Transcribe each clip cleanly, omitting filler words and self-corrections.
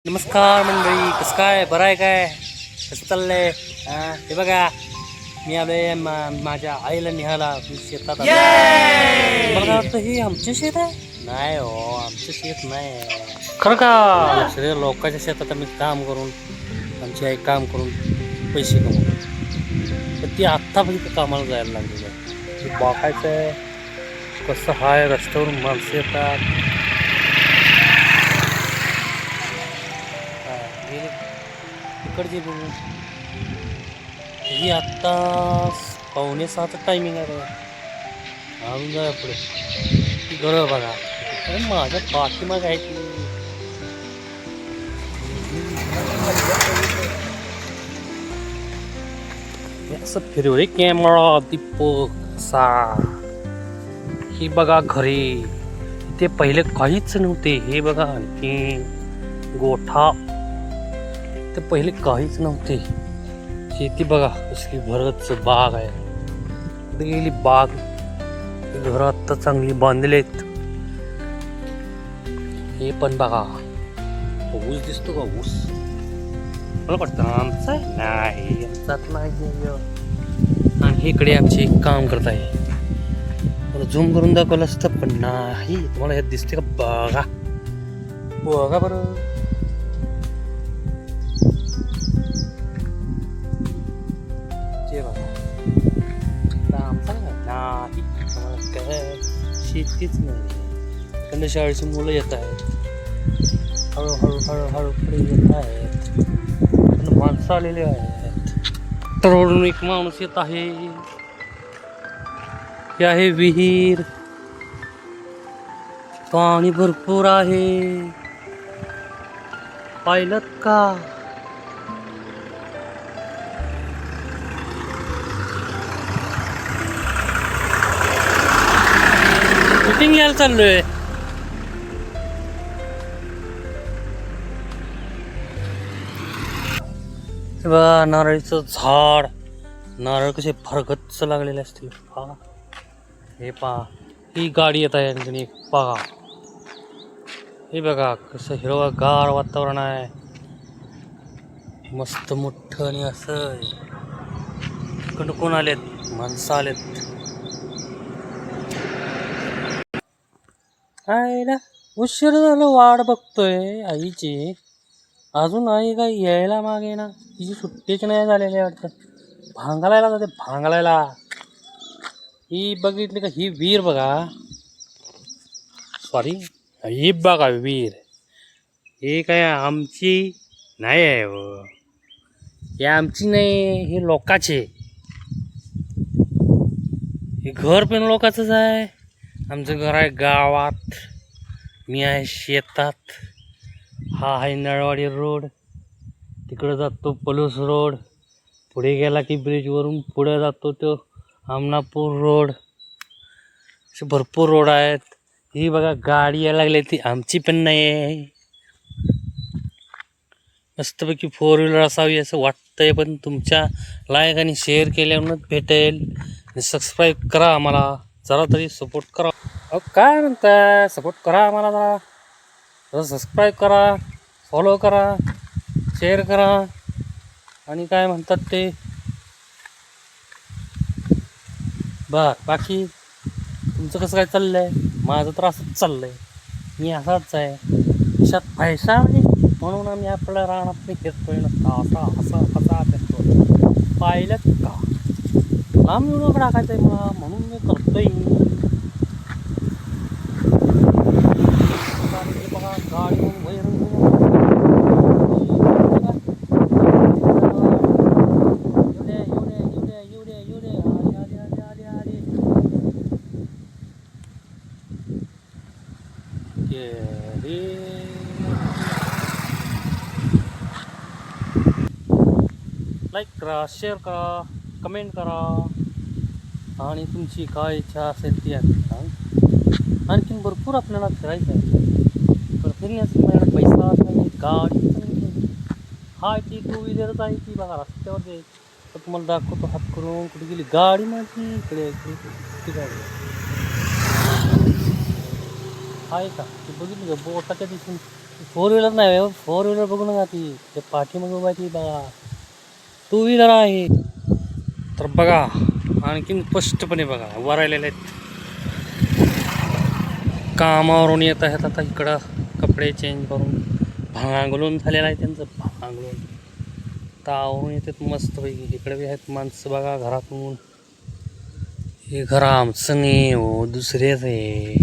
नमस्कार मंडळी, कसं काय बरं आहे काय? कसं चाललंय? हे बघा, मी आलोय माझ्या आईला निघाला शेतात आलोय. मला वाटतं हे आमचे शेत आहे. नाही हो, आमचं शेत नाही. खरं का? सगळ्या लोकांच्या शेतात आम्ही काम करून, आमची आई काम करून पैसे कमवतो. पण ती आत्ता पण कामाला जायला लागलेली आहे. ते बघायचं आहे कसं हाय, रस्त्यावरून माणसं येतात. गेले तिकडचे बघू. ही आत्ता 5:45 टायमिंग आहे बघा. आणून जाऊया पुढे. ती घरं बघा. अरे माझ्या पाठीमाग आहे ती. हे असं फिरवले कॅमेरा दीपक सा. ही बघा घरे. ते पहिले काहीच नव्हते. हे बघा आणखी गोठा. ते पहिले काहीच नव्हते. शेती बघा कसली भरगच बाग आहे. कुठे गेली बाग? घर आत्ता चांगली बांधलेत. हे पण बघा, ऊस दिसतो का? ऊस मला वाटतं आमचा नाही, आमचाच नाही. आणि इकडे आमचे काम करत आहे. मला झूम करून दाखवलं असतं पण नाही. तुम्हाला हे दिसते का? बघा बघा बरं. शेतीच नाही. त्यांना शाळेची मुलं येत आहेत. हळूहळू हळूहळू पुढे येत आहेत. माणसं आलेली आहेत. तरवरून एक माणूस येत आहे. हे आहे विहीर. पाणी भरपूर आहे. पाहिलं का? शूटिंग घ्यायला चाललोय. बघा नारळीचं झाड. नारळ कसे भरगच्च लागलेले असतील. पहा हे पहा. ही गाडी येत आहे आणखी एक पहा. हे बघा कसं हिरवंगार वातावरण आहे. मस्त मोठं. आणि असं इकडं कोण आलेत? माणसं आलेत. आईला उशीर झालं. वाट बघतोय आईची. अजून आई काय यायला मागे ना. तिची सुट्टीच नाही झालेली वाटतं. भांगलायला जाते भांगलायला. ही बघितली का? ही विहीर बघा. सॉरी, ही बघा विहीर. हे काय आमची नाही आहे हो. हे आमची नाही, हे लोकाचे. हे घर पण लोकाचंच आहे. आमचं घर आहे गावात. मी आहे शेतात. हा आहे नळवाडी रोड. तिकडं जातो पलूस रोड. पुढे गेला की ब्रिजवरून पुढे जातो तो आमनापूर रोड. असे भरपूर रोड आहेत. ही बघा गाडी यायला लागली. ती आमची पण नाही आहे. मस्तपैकी 4 व्हीलर असावी असं वाटतंय. पण तुमच्या लाईक आणि शेअर केल्यावरच भेटेल. आणि सबस्क्राईब करा. आम्हाला जरा तरी सपोर्ट करा. अहो काय म्हणताय? सपोर्ट करा आम्हाला जरा. सबस्क्राईब करा, फॉलो करा, शेअर करा. आणि काय म्हणतात ते बाकी तुमचं कसं काय चाललंय? माझं तर असंच चाललंय. मी असाच आहे. खिशात पैसा नाही म्हणून आम्ही आपल्या रानात घेतोय ना. असा करतो. पाहिलं का? लांब व्हिडिओ टाकायचंय मला म्हणून मी करतोय. बघा गाडी वैरून लाईक करा, शेअर करा, कमेंट करा. आणि तुमची काय इच्छा असेल ती आणखीन भरपूर आपल्याला फिरायचं आहे. पण फिरण्यासाठी माझ्याकडे पैसा नाही, गाडी नाही. हा ती 2 व्हीलरच आहे. ती बघा रस्त्यावर जाईल तर तुम्हाला दाखवतो हात करून. कुठे गेली गाडी माझी? इकडे ती गाडी आहे का? ती बघितली का? बोटाच्या दिसून फोर व्हीलर नाही फोर व्हीलर बघू नका ती ते पाठीमागं उभा आहे ती बघा टू व्हीलर आहे. तर बघा आणखीन स्पष्टपणे बघा वरायलेले आहेत. कामावरून येत आहेत आता इकडं कपडे चेंज करून भांगलून झालेलं आहे त्यांचं भांगलून तावरून येतात मस्तपैकी. इकडे बी आहेत माणसं बघा घरातून. हे घर आमचं नाही हो दुसऱ्याच आहे.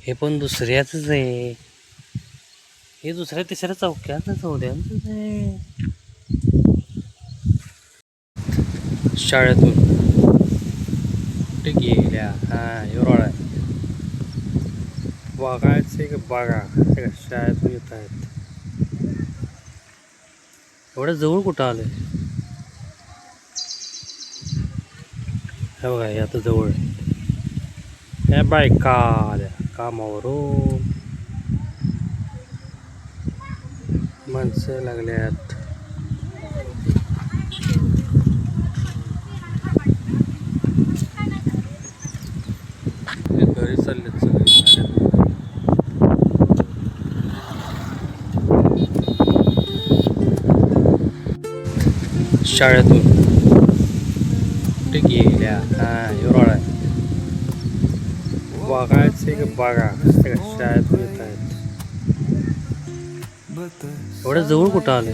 हे पण दुसऱ्याचंच आहे. हे दुसऱ्या तिसऱ्या चौक्यातच होते आहे. शाळेतून कुठे गेल्या हां एवढा आहे बघायचं का बघा शाळेतून येत आहेत. एवढ्या जवळ कुठं आलं हे बघा हे आता जवळ हे बायका आल्या कामावरून माणसं लागल्यात. घरी चाललेत सगळे शाळेतून कुठे गेल्या हां एवढा आहे बघायचं का बघा शाळेतून येत आहेत. एवढ्या जवळ कुठं आलं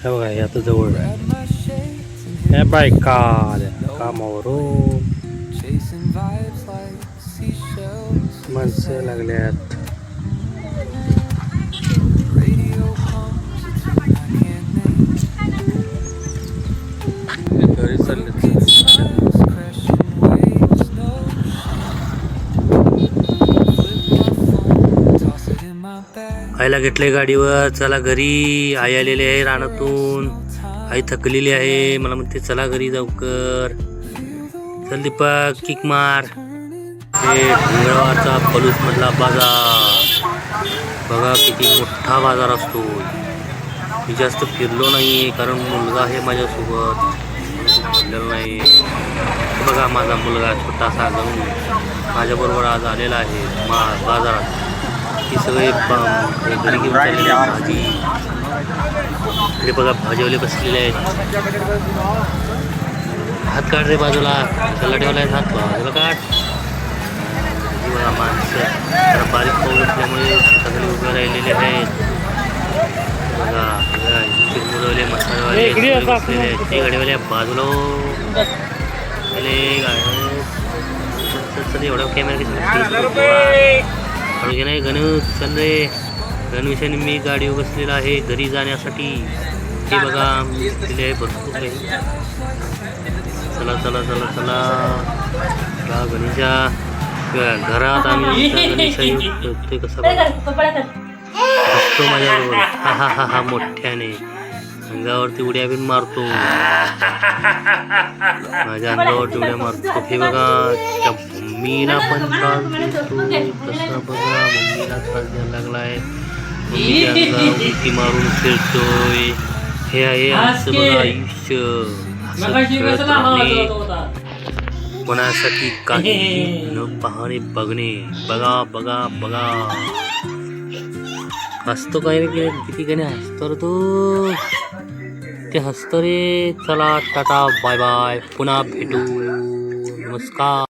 हे बघा हे आता जवळ हे बायका आल्या कामावरून माणसं लागल्यात. घरी चाललेत आईला घेतलंय गाडीवर चला घरी. आई आलेली आहे रानातून. आई थकलेली आहे मला म्हणते चला घरी जाऊकर. चल दीपक किक मार. हे मंगळवारचा पलूस मधला बाजार बघा किती मोठा बाजार असतो. मी जास्त फिरलो नाही कारण मुलगा आहे माझ्यासोबत फिरलेलो नाही. बघा माझा मुलगा छोटासा जाऊन माझ्याबरोबर आज आलेला आहे बाजारात. ही सगळे घरी घेऊन चाललेले भाजी. इकडे बघा भाजीवाले बसलेले आहेत. हात काढ रे बाजूला कशाला ठेवला आहे हात बाजूला काढ. बघा माणसं जरा बारीक पाऊस असल्यामुळे सगळे उभे राहिलेले आहेत. बघा चिरमुरवले मसालेवाले बसलेले आहेत. ते गाडीवाले बाजूला एवढा कॅमेरा नाही गणेश चल रे. गणवेशाने मी गाडीवर बसलेला आहे घरी जाण्यासाठी. हे बघा दिले आहे भरपूर काही. चला चला चला चला गणेशा घरात आम्ही गणेश ते कसा बसतो माझ्याबरोबर हा हा हा हा मोठ्याने अंगावरती उड्या बिन मारतो. माझ्या अंगावरती उड्या मारतो. हे बघा मम्मीला पण त्रास देतो कसा बघा मम्मीला त्रास द्यायला लागलाय. मम्मीच्या अंगावर उडी मारून खेळतोय. हे आहे आमचं बघा आयुष्य. कोणासाठी काही न पाहणे बघणे. बघा बघा बघा हसतो काय रे किती गाणे हसतो रे तू. ते हसतो रे. चला टाटा बाय बाय पुन्हा भेटू नमस्कार.